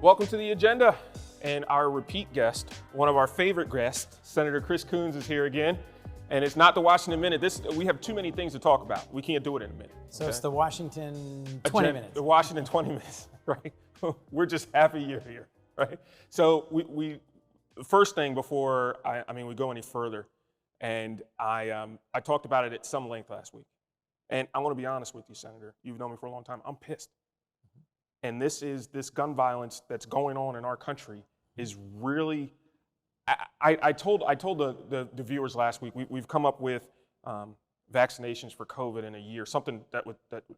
Welcome to the agenda. And our repeat guest, one of our favorite guests, Senator Chris Coons, is here again. And it's not the Washington Minute. We have too many things to talk about. We can't do it in a minute. So okay? It's the Washington 20 minutes. The Washington 20 minutes, right? We're just half a year here, right? So the first thing before we go any further, and I talked about it at some length last week. And I want to be honest with you, Senator. You've known me for a long time. I'm pissed. And this gun violence that's going on in our country is really, I told the viewers last week, we've come up with vaccinations for COVID in a year, something that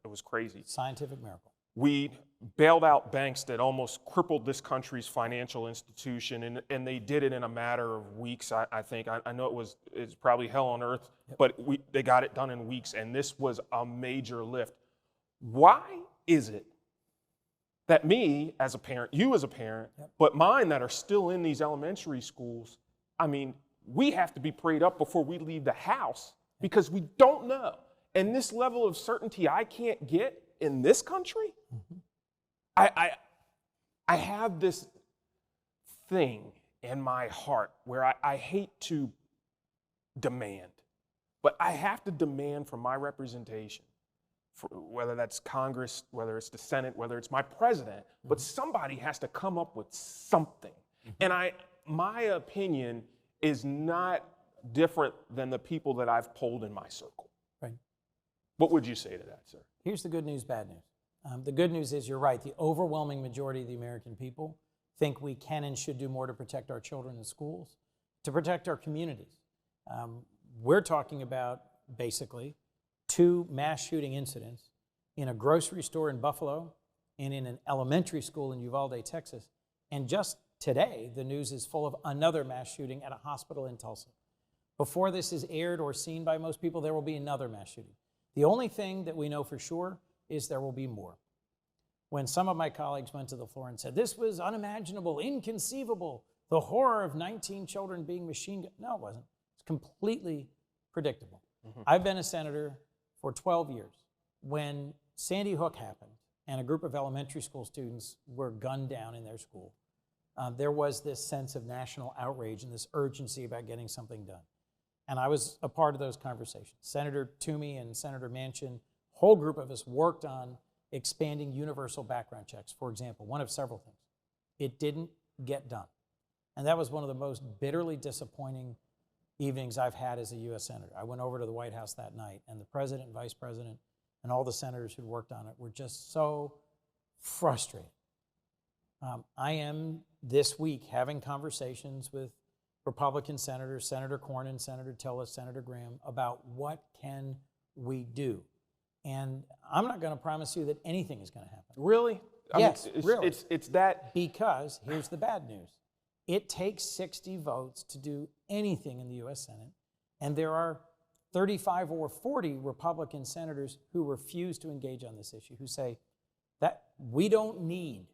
was crazy. Scientific miracle. We bailed out banks that almost crippled this country's financial institution, and they did it in a matter of weeks, I think. I know it's probably hell on earth, yep. But they got it done in weeks, and this was a major lift. Why is it that me as a parent, you as a parent, yep. But mine that are still in these elementary schools, we have to be prayed up before we leave the house because we don't know. And this level of certainty I can't get in this country, mm-hmm. I have this thing in my heart where I hate to demand, but I have to demand from my representation, whether that's Congress, whether it's the Senate, whether it's my president, mm-hmm. But somebody has to come up with something. Mm-hmm. And my opinion is not different than the people that I've polled in my circle. Right. What would you say to that, sir? Here's the good news, bad news. The good news is you're right. The overwhelming majority of the American people think we can and should do more to protect our children in schools, to protect our communities. We're talking about basically 2 mass shooting incidents in a grocery store in Buffalo and in an elementary school in Uvalde, Texas. And just today, the news is full of another mass shooting at a hospital in Tulsa. Before this is aired or seen by most people, there will be another mass shooting. The only thing that we know for sure is there will be more. When some of my colleagues went to the floor and said, this was unimaginable, inconceivable, the horror of 19 children being machine gunned. No, it wasn't. It's completely predictable. Mm-hmm. I've been a senator for 12 years. When Sandy Hook happened and a group of elementary school students were gunned down in their school, there was this sense of national outrage and this urgency about getting something done. And I was a part of those conversations. Senator Toomey and Senator Manchin, a whole group of us worked on expanding universal background checks, for example, one of several things. It didn't get done. And that was one of the most bitterly disappointing evenings I've had as a U.S. Senator. I went over to the White House that night, and the president and vice president and all the senators who worked on it were just so frustrated. I am this week having conversations with Republican senators, Senator Cornyn, Senator Tillis, Senator Graham, about what can we do. And I'm not going to promise you that anything is going to happen. Really? Yes, really. It's that. Because here's the bad news. It takes 60 votes to do anything in the U.S. Senate, and there are 35 or 40 Republican senators who refuse to engage on this issue, who say that we don't need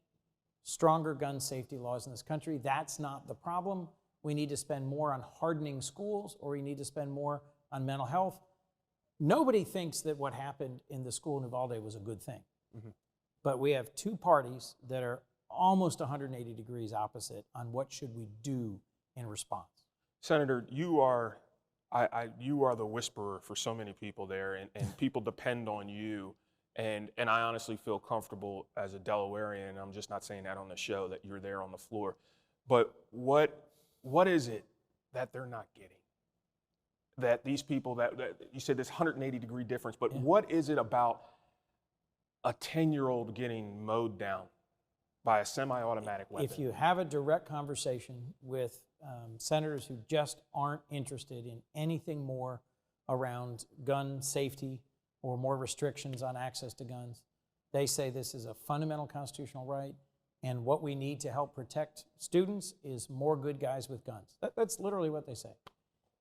stronger gun safety laws in this country. That's not the problem. We need to spend more on hardening schools, or we need to spend more on mental health. Nobody thinks that what happened in the school in Uvalde was a good thing. Mm-hmm. But we have 2 parties that are almost 180 degrees opposite on what should we do in response. Senator, you are the whisperer for so many people there, and people depend on you. And I honestly feel comfortable as a Delawarean, and I'm just not saying that on the show, that you're there on the floor. But what is it that they're not getting? That these people, that you said this 180 degree difference, but yeah. What is it about a 10-year-old getting mowed down by a semi-automatic weapon? If you have a direct conversation with senators who just aren't interested in anything more around gun safety or more restrictions on access to guns, they say this is a fundamental constitutional right, and what we need to help protect students is more good guys with guns. That's literally what they say.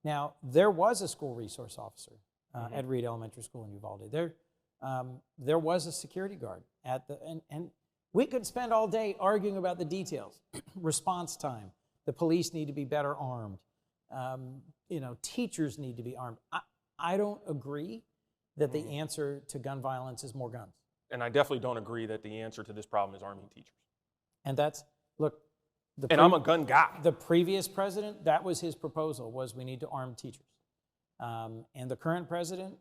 Now, there was a school resource officer at Reed Elementary School in Uvalde. There was a security guard at and we could spend all day arguing about the details. Response time, the police need to be better armed. Teachers need to be armed. I don't agree that the answer to gun violence is more guns. And I definitely don't agree that the answer to this problem is arming teachers. And that's Look, And I'm a gun guy. the previous president, that was his proposal, was we need to arm teachers. And the current president,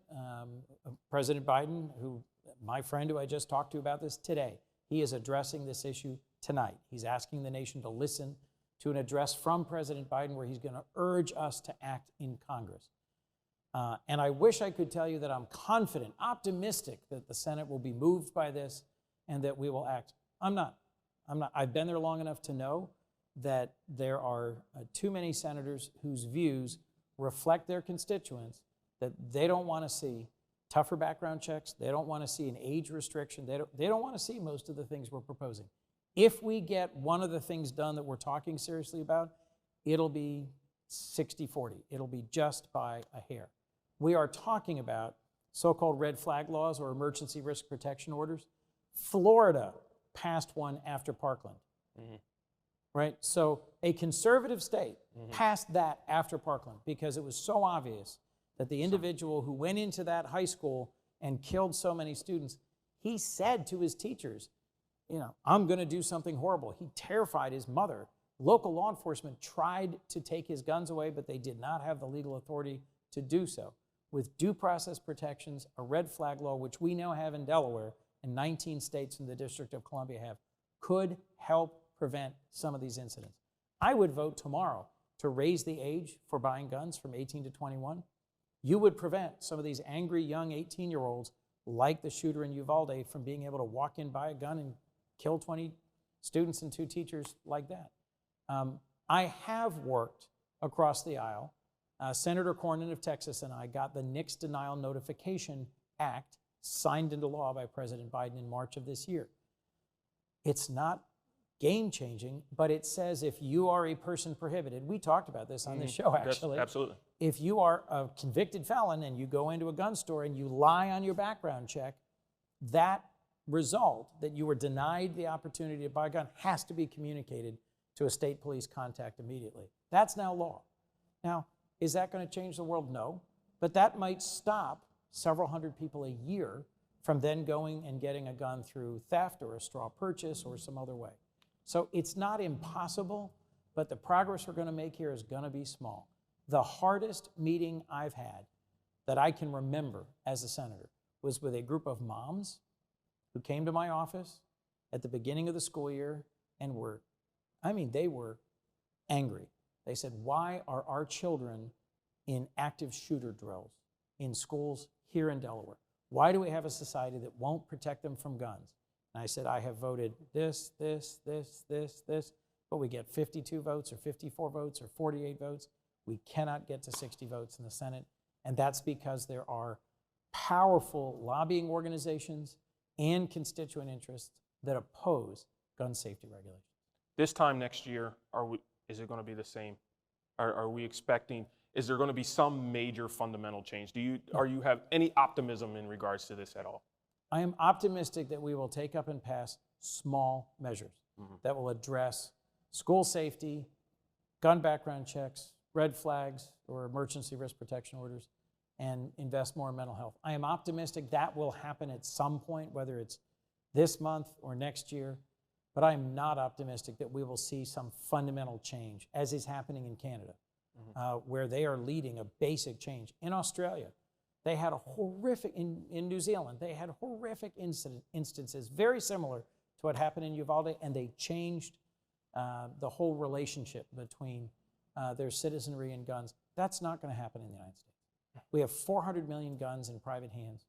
President Biden, my friend who I just talked to about this today, he is addressing this issue tonight. He's asking the nation to listen to an address from President Biden where he's going to urge us to act in Congress. And I wish I could tell you that I'm confident, optimistic that the Senate will be moved by this and that we will act. I'm not. I've been there long enough to know that there are too many senators whose views reflect their constituents, that they don't want to see tougher background checks. They don't want to see an age restriction. They don't want to see most of the things we're proposing. If we get one of the things done that we're talking seriously about, it'll be 60-40. It'll be just by a hair. We are talking about so-called red flag laws or emergency risk protection orders. Florida passed one after Parkland, right? So a conservative state passed that after Parkland because it was so obvious that the individual who went into that high school and killed so many students, he said to his teachers, I'm going to do something horrible. He terrified his mother. Local law enforcement tried to take his guns away, but they did not have the legal authority to do so. With due process protections, a red flag law, which we now have in Delaware, and 19 states in the District of Columbia have, could help prevent some of these incidents. I would vote tomorrow to raise the age for buying guns from 18 to 21. You would prevent some of these angry young 18-year-olds like the shooter in Uvalde from being able to walk in, buy a gun, and kill 20 students and 2 teachers like that. I have worked across the aisle. Senator Cornyn of Texas and I got the NICS Denial Notification Act signed into law by President Biden in March of this year. It's not game-changing, but it says if you are a person prohibited, we talked about this on this show actually. Absolutely. If you are a convicted felon and you go into a gun store and you lie on your background check, that result that you were denied the opportunity to buy a gun has to be communicated to a state police contact immediately. That's now law. Now, is that going to change the world? No, but that might stop several hundred people a year from then going and getting a gun through theft or a straw purchase or some other way. So it's not impossible, but the progress we're going to make here is going to be small. The hardest meeting I've had that I can remember as a senator was with a group of moms who came to my office at the beginning of the school year and they were angry. They said, why are our children in active shooter drills in schools here in Delaware? Why do we have a society that won't protect them from guns? And I said, I have voted this, but we get 52 votes or 54 votes or 48 votes. We cannot get to 60 votes in the Senate. And that's because there are powerful lobbying organizations and constituent interests that oppose gun safety regulations. This time next year, is it going to be the same? Are we expecting, is there going to be some major fundamental change? Do you have any optimism in regards to this at all? I am optimistic that we will take up and pass small measures that will address school safety, gun background checks, red flags, or emergency risk protection orders, and invest more in mental health. I am optimistic that will happen at some point, whether it's this month or next year, but I'm not optimistic that we will see some fundamental change, as is happening in Canada, where they are leading a basic change. In Australia, they had a horrific, in New Zealand, they had horrific instances very similar to what happened in Uvalde, and they changed the whole relationship between their citizenry and guns. That's not going to happen in the United States. We have 400 million guns in private hands,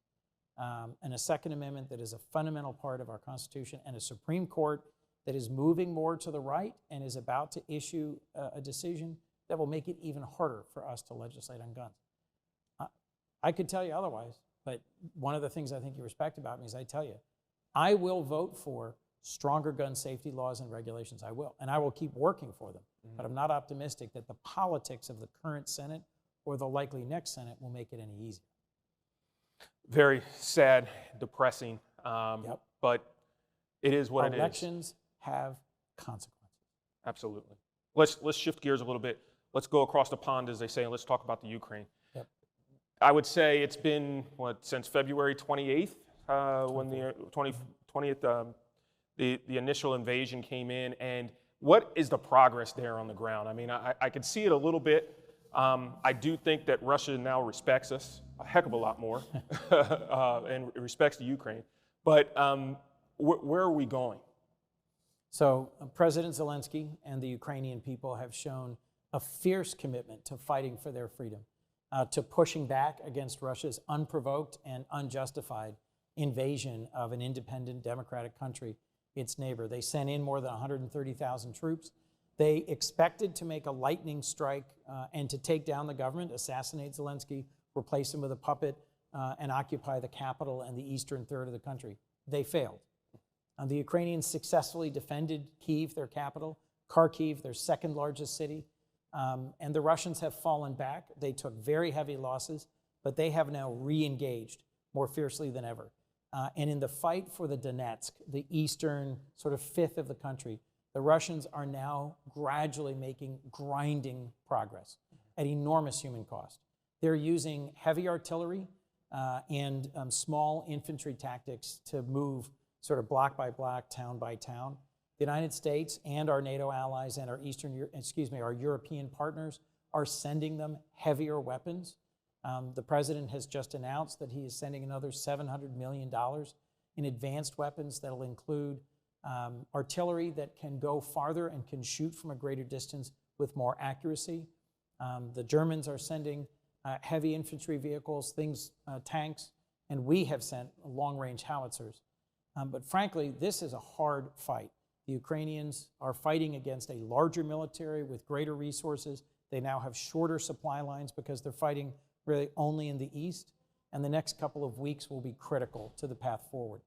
and a Second Amendment that is a fundamental part of our Constitution, and a Supreme Court that is moving more to the right and is about to issue a decision that will make it even harder for us to legislate on guns. I could tell you otherwise, but one of the things I think you respect about me is I tell you, I will vote for stronger gun safety laws and regulations. I will, and I will keep working for them. But I'm not optimistic that the politics of the current Senate or the likely next Senate will make it any easier. Very sad, depressing, but it is what it is. Elections have consequences. Absolutely. Let's shift gears a little bit. Let's go across the pond, as they say, and let's talk about the Ukraine. Yep. I would say it's been, since February 28th, when the 20th, the initial invasion came in, and What is the progress there on the ground? I mean, I could see it a little bit. I do think that Russia now respects us a heck of a lot more and respects the Ukraine. But where are we going? So President Zelensky and the Ukrainian people have shown a fierce commitment to fighting for their freedom, to pushing back against Russia's unprovoked and unjustified invasion of an independent democratic country, its neighbor. They sent in more than 130,000 troops. They expected to make a lightning strike and to take down the government, assassinate Zelensky, replace him with a puppet, and occupy the capital and the eastern third of the country. They failed. The Ukrainians successfully defended Kyiv, their capital, Kharkiv, their second largest city, and the Russians have fallen back. They took very heavy losses, but they have now re-engaged more fiercely than ever. And in the fight for the Donetsk, the eastern sort of fifth of the country, the Russians are now gradually making grinding progress at enormous human cost. They're using heavy artillery and small infantry tactics to move sort of block by block, town by town. The United States and our NATO allies and our our European partners are sending them heavier weapons. The president has just announced that he is sending another $700 million in advanced weapons that'll include artillery that can go farther and can shoot from a greater distance with more accuracy. The Germans are sending heavy infantry vehicles, tanks, and we have sent long-range howitzers. But frankly, this is a hard fight. The Ukrainians are fighting against a larger military with greater resources. They now have shorter supply lines because they're fighting really only in the east, and the next couple of weeks will be critical to the path forward.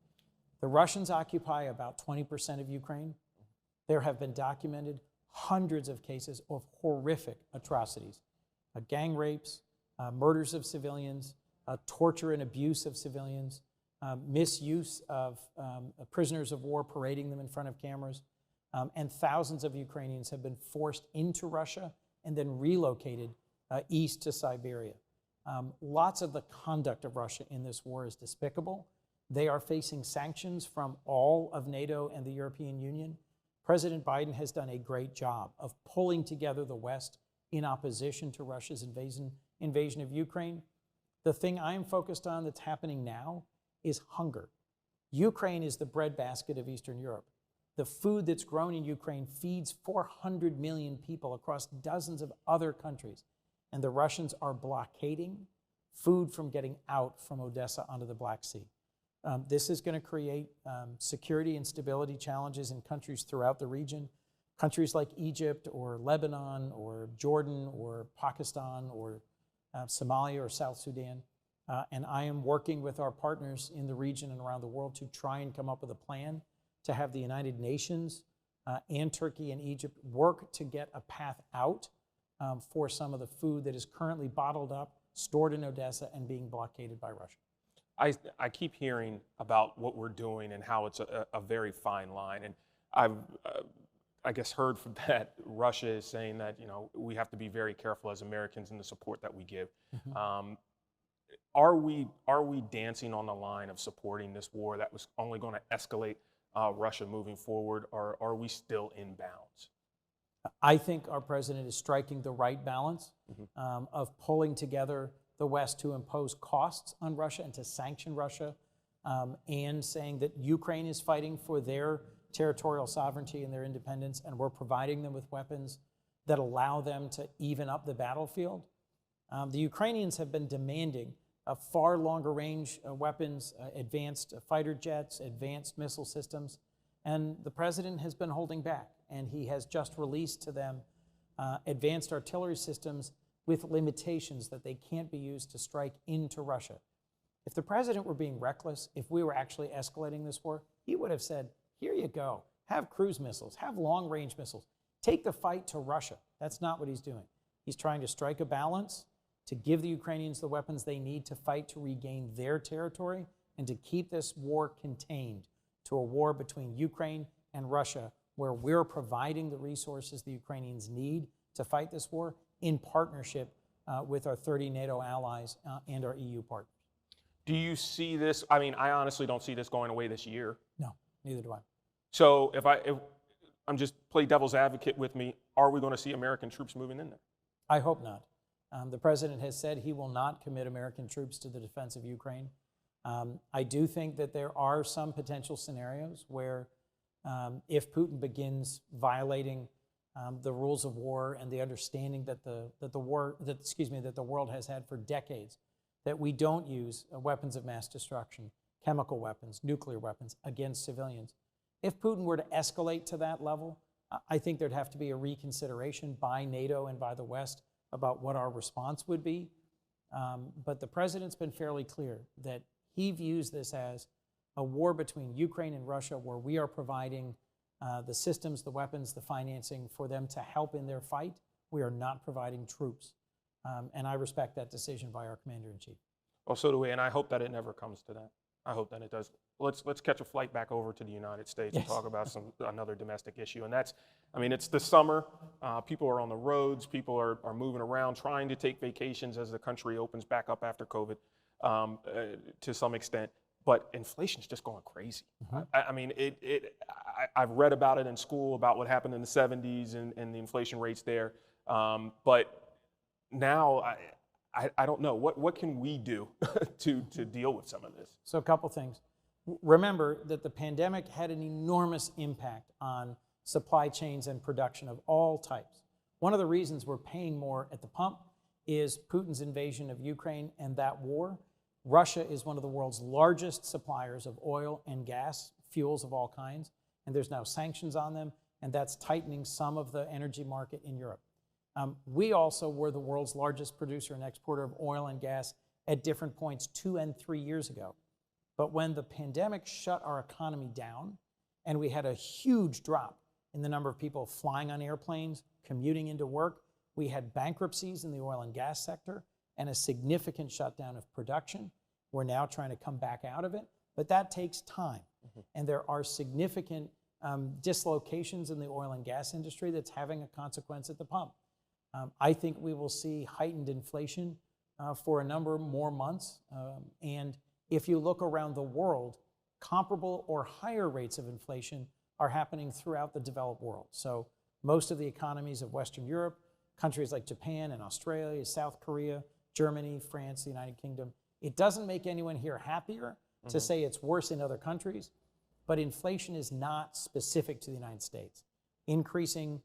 The Russians occupy about 20% of Ukraine. There have been documented hundreds of cases of horrific atrocities, gang rapes, murders of civilians, torture and abuse of civilians, misuse of prisoners of war, parading them in front of cameras, and thousands of Ukrainians have been forced into Russia and then relocated east to Siberia. Lots of the conduct of Russia in this war is despicable. They are facing sanctions from all of NATO and the European Union. President Biden has done a great job of pulling together the West in opposition to Russia's invasion of Ukraine. The thing I am focused on that's happening now is hunger. Ukraine is the breadbasket of Eastern Europe. The food that's grown in Ukraine feeds 400 million people across dozens of other countries. And the Russians are blockading food from getting out from Odessa onto the Black Sea. This is going to create security and stability challenges in countries throughout the region. Countries like Egypt or Lebanon or Jordan or Pakistan or Somalia or South Sudan. And I am working with our partners in the region and around the world to try and come up with a plan to have the United Nations and Turkey and Egypt work to get a path out for some of the food that is currently bottled up, stored in Odessa, and being blockaded by Russia. I keep hearing about what we're doing and how it's a very fine line. And I've, I guess, heard from that Russia is saying that, we have to be very careful as Americans in the support that we give. Mm-hmm. Are we dancing on the line of supporting this war that was only going to escalate Russia moving forward, or are we still in bounds? I think our president is striking the right balance of pulling together the West to impose costs on Russia and to sanction Russia, and saying that Ukraine is fighting for their territorial sovereignty and their independence, and we're providing them with weapons that allow them to even up the battlefield. The Ukrainians have been demanding far longer range weapons, advanced fighter jets, advanced missile systems, and the president has been holding back, and he has just released to them advanced artillery systems with limitations that they can't be used to strike into Russia. If the president were being reckless, if we were actually escalating this war, he would have said, here you go, have cruise missiles, have long-range missiles, take the fight to Russia. That's not what he's doing. He's trying to strike a balance to give the Ukrainians the weapons they need to fight to regain their territory and to keep this war contained to a war between Ukraine and Russia, where we're providing the resources the Ukrainians need to fight this war in partnership with our 30 NATO allies and our EU partners. Do you see this? I mean, I honestly don't see this going away this year. No, neither do I. So I'm just play devil's advocate with me. Are we going to see American troops moving in there? I hope not. The president has said he will not commit American troops to the defense of Ukraine. I do think that there are some potential scenarios where if Putin begins violating the rules of war and the understanding that the world has had for decades, that we don't use weapons of mass destruction, chemical weapons, nuclear weapons against civilians. If Putin were to escalate to that level, I think there'd have to be a reconsideration by NATO and by the West about what our response would be. But the president's been fairly clear that he views this as a war between Ukraine and Russia, where we are providing the systems, the weapons, the financing for them to help in their fight. We are not providing troops. And I respect that decision by our commander-in-chief. Well, so do we, and I hope that it never comes to that. I hope that it does. Let's catch a flight back over to the United States and talk about another domestic issue. And that's, I mean, it's the summer. People are on the roads. People are moving around, trying to take vacations as the country opens back up after COVID to some extent. But inflation's just going crazy. I mean, I've read about it in school about what happened in the 70s and the inflation rates there. But now I don't know. What can we do to deal with some of this? So a couple things. Remember that the pandemic had an enormous impact on supply chains and production of all types. One of the reasons we're paying more at the pump is Putin's invasion of Ukraine and that war. Russia is one of the world's largest suppliers of oil and gas, fuels of all kinds, and there's now sanctions on them, and that's tightening some of the energy market in Europe. We also were the world's largest producer and exporter of oil and gas at different points 2 and 3 years ago. But when the pandemic shut our economy down and we had a huge drop in the number of people flying on airplanes, commuting into work, we had bankruptcies in the oil and gas sector and a significant shutdown of production. We're now trying to come back out of it, but that takes time. And there are significant dislocations in the oil and gas industry that's having a consequence at the pump. I think we will see heightened inflation for a number more months. And if you look around the world, comparable or higher rates of inflation are happening throughout the developed world. So most of the economies of Western Europe, countries like Japan and Australia, South Korea, Germany, France, the United Kingdom, it doesn't make anyone here happier to say it's worse in other countries, but inflation is not specific to the United States. Increasing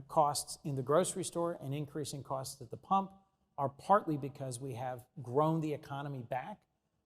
costs in the grocery store and increasing costs at the pump are partly because we have grown the economy back.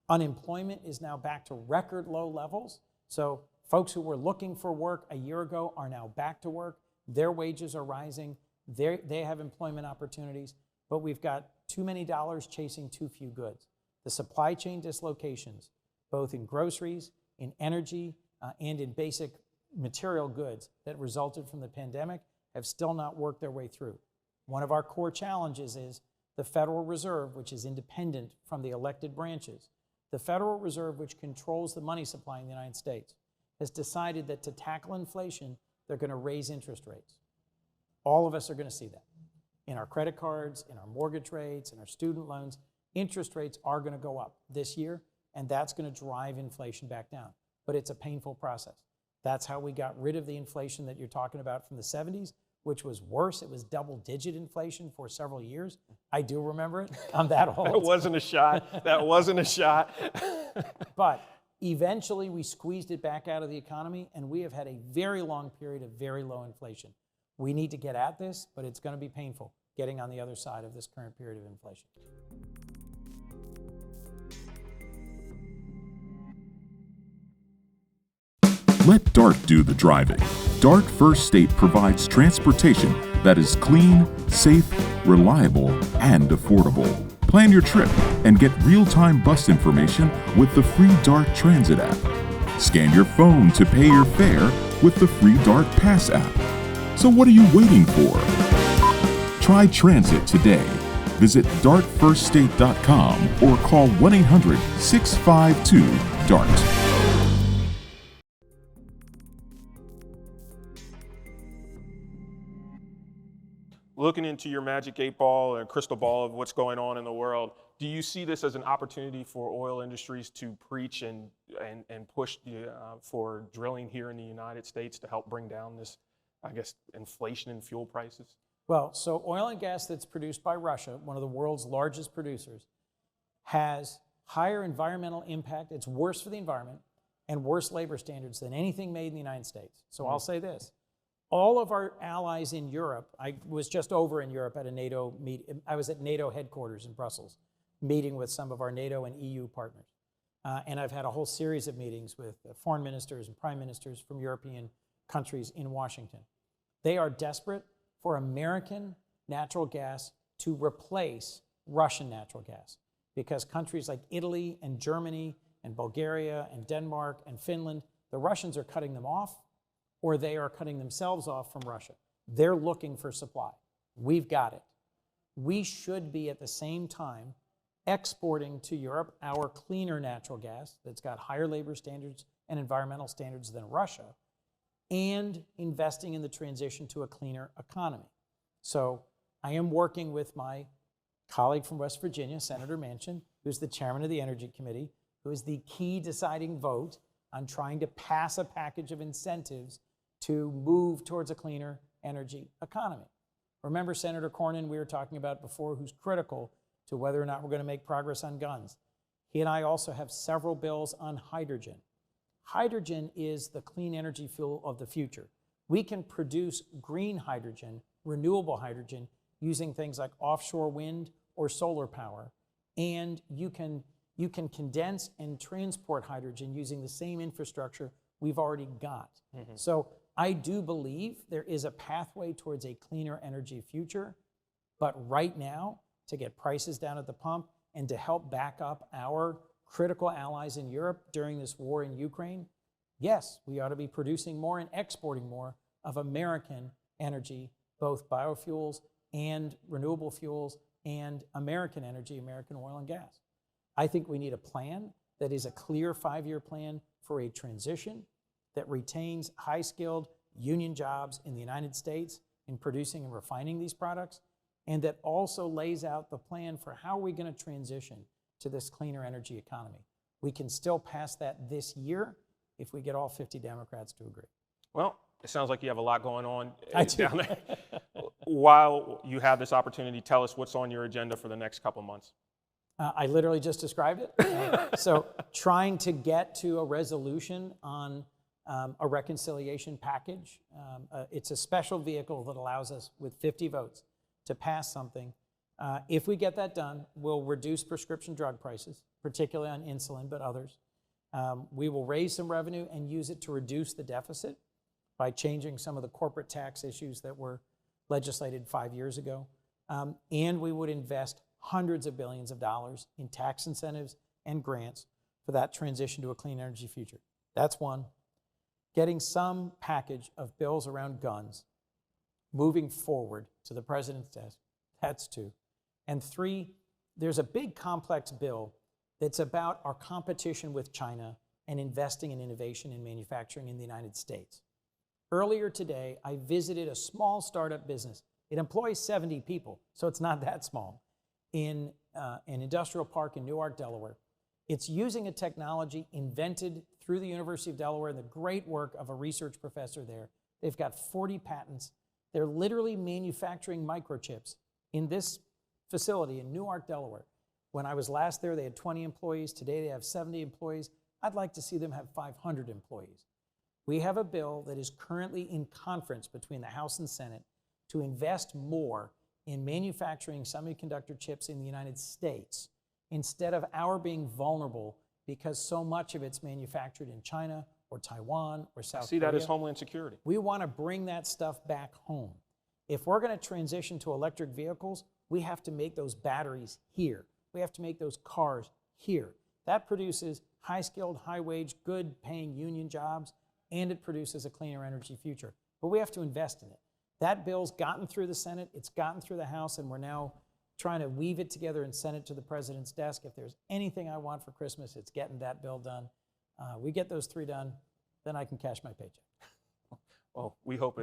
Unemployment is now back to record low levels. So folks who were looking for work a year ago are now back to work. Their wages are rising. They have employment opportunities, but we've got too many dollars chasing too few goods. The supply chain dislocations, both in groceries, in energy, and in basic material goods that resulted from the pandemic have still not worked their way through. One of our core challenges is the Federal Reserve, which is independent from the elected branches. The Federal Reserve, which controls the money supply in the United States, has decided that to tackle inflation, they're going to raise interest rates. All of us are going to see that. In our credit cards, in our mortgage rates, in our student loans, interest rates are going to go up this year, and that's going to drive inflation back down. But it's a painful process. That's how we got rid of the inflation that you're talking about from the 70s, which was worse. It was double-digit inflation for several years. I do remember it. I'm that old. That wasn't a shot. That wasn't a shot. But eventually, we squeezed it back out of the economy, and we have had a very long period of very low inflation. We need to get at this, but it's going to be painful getting on the other side of this current period of inflation. Let DART do the driving. DART First State provides transportation that is clean, safe, reliable, and affordable. Plan your trip and get real-time bus information with the free DART Transit app. Scan your phone to pay your fare with the free DART Pass app. So what are you waiting for? Try transit today. Visit dartfirststate.com or call 1-800-652-DART. Looking into your magic 8-ball and crystal ball of what's going on in the world, do you see this as an opportunity for oil industries to preach and push for drilling here in the United States to help bring down I guess, inflation in fuel prices? Well, so oil and gas that's produced by Russia, one of the world's largest producers, has higher environmental impact. It's worse for the environment and worse labor standards than anything made in the United States. So I'll say this. All of our allies in Europe, I was just over in Europe at a NATO meeting. I was at NATO headquarters in Brussels, meeting with some of our NATO and EU partners. And I've had a whole series of meetings with foreign ministers and prime ministers from European countries in Washington. They are desperate for American natural gas to replace Russian natural gas, because countries like Italy and Germany and Bulgaria and Denmark and Finland, the Russians are cutting them off, or they are cutting themselves off from Russia. They're looking for supply. We've got it. We should be at the same time exporting to Europe our cleaner natural gas that's got higher labor standards and environmental standards than Russia, and investing in the transition to a cleaner economy. So I am working with my colleague from West Virginia, Senator Manchin, who's the chairman of the Energy Committee, who is the key deciding vote on trying to pass a package of incentives to move towards a cleaner energy economy. Remember Senator Cornyn, we were talking about before, who's critical to whether or not we're going to make progress on guns. He and I also have several bills on hydrogen. Hydrogen is the clean energy fuel of the future. We can produce green hydrogen, renewable hydrogen, using things like offshore wind or solar power. And you can condense and transport hydrogen using the same infrastructure we've already got. So I do believe there is a pathway towards a cleaner energy future, but right now, to get prices down at the pump and to help back up our critical allies in Europe during this war in Ukraine, yes, we ought to be producing more and exporting more of American energy, both biofuels and renewable fuels and American energy, American oil and gas. I think we need a plan that is a clear 5-year plan for a transition that retains high-skilled union jobs in the United States in producing and refining these products, and that also lays out the plan for how are we going to transition to this cleaner energy economy. We can still pass that this year if we get all 50 Democrats to agree. Well, it sounds like you have a lot going on I do. down there. While you have this opportunity, tell us what's on your agenda for the next couple of months. I literally just described it. So trying to get to a resolution on a reconciliation package. It's a special vehicle that allows us with 50 votes to pass something. If we get that done, we'll reduce prescription drug prices, particularly on insulin, but others. We will raise some revenue and use it to reduce the deficit by changing some of the corporate tax issues that were legislated 5 years ago. And we would invest hundreds of billions of dollars in tax incentives and grants for that transition to a clean energy future. That's one. Getting some package of bills around guns moving forward to the president's desk. That's two. And three, there's a big complex bill that's about our competition with China and investing in innovation and manufacturing in the United States. Earlier today, I visited a small startup business. It employs 70 people, so it's not that small, in an industrial park in Newark, Delaware. It's using a technology invented through the University of Delaware and the great work of a research professor there. They've got 40 patents. They're literally manufacturing microchips in this facility in Newark, Delaware. When I was last there, they had 20 employees. Today, they have 70 employees. I'd like to see them have 500 employees. We have a bill that is currently in conference between the House and Senate to invest more in manufacturing semiconductor chips in the United States instead of our being vulnerable because so much of it's manufactured in China or Taiwan or South Korea. See that as homeland security. We want to bring that stuff back home. If we're going to transition to electric vehicles, we have to make those batteries here. We have to make those cars here. That produces high-skilled, high-wage, good-paying union jobs, and it produces a cleaner energy future. But we have to invest in it. That bill's gotten through the Senate, it's gotten through the House, and we're now trying to weave it together and send it to the president's desk. If there's anything I want for Christmas, it's getting that bill done. We get those three done, then I can cash my paycheck. Well, we hope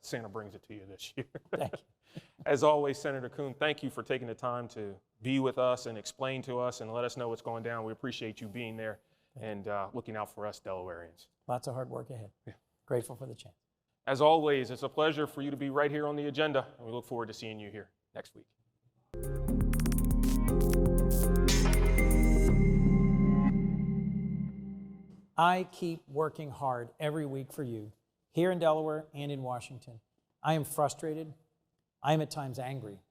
Santa brings it to you this year. Thank you. As always, Senator Coons, thank you for taking the time to be with us and explain to us and let us know what's going down. We appreciate you being there and looking out for us Delawareans. Lots of hard work ahead. Yeah. Grateful for the chance. As always, it's a pleasure for you to be right here on the agenda, and we look forward to seeing you here next week. I keep working hard every week for you, here in Delaware and in Washington. I am frustrated. I am at times angry.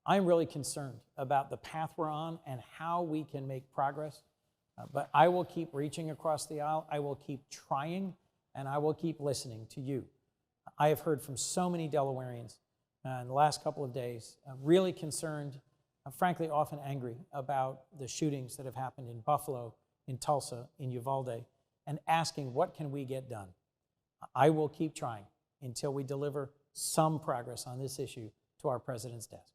I am really concerned about the path we're on and how we can make progress. But I will keep reaching across the aisle. I will keep trying, and I will keep listening to you. I have heard from so many Delawareans in the last couple of days, really concerned, frankly, often angry about the shootings that have happened in Buffalo, in Tulsa, in Uvalde, and asking, what can we get done? I will keep trying until we deliver some progress on this issue to our president's desk.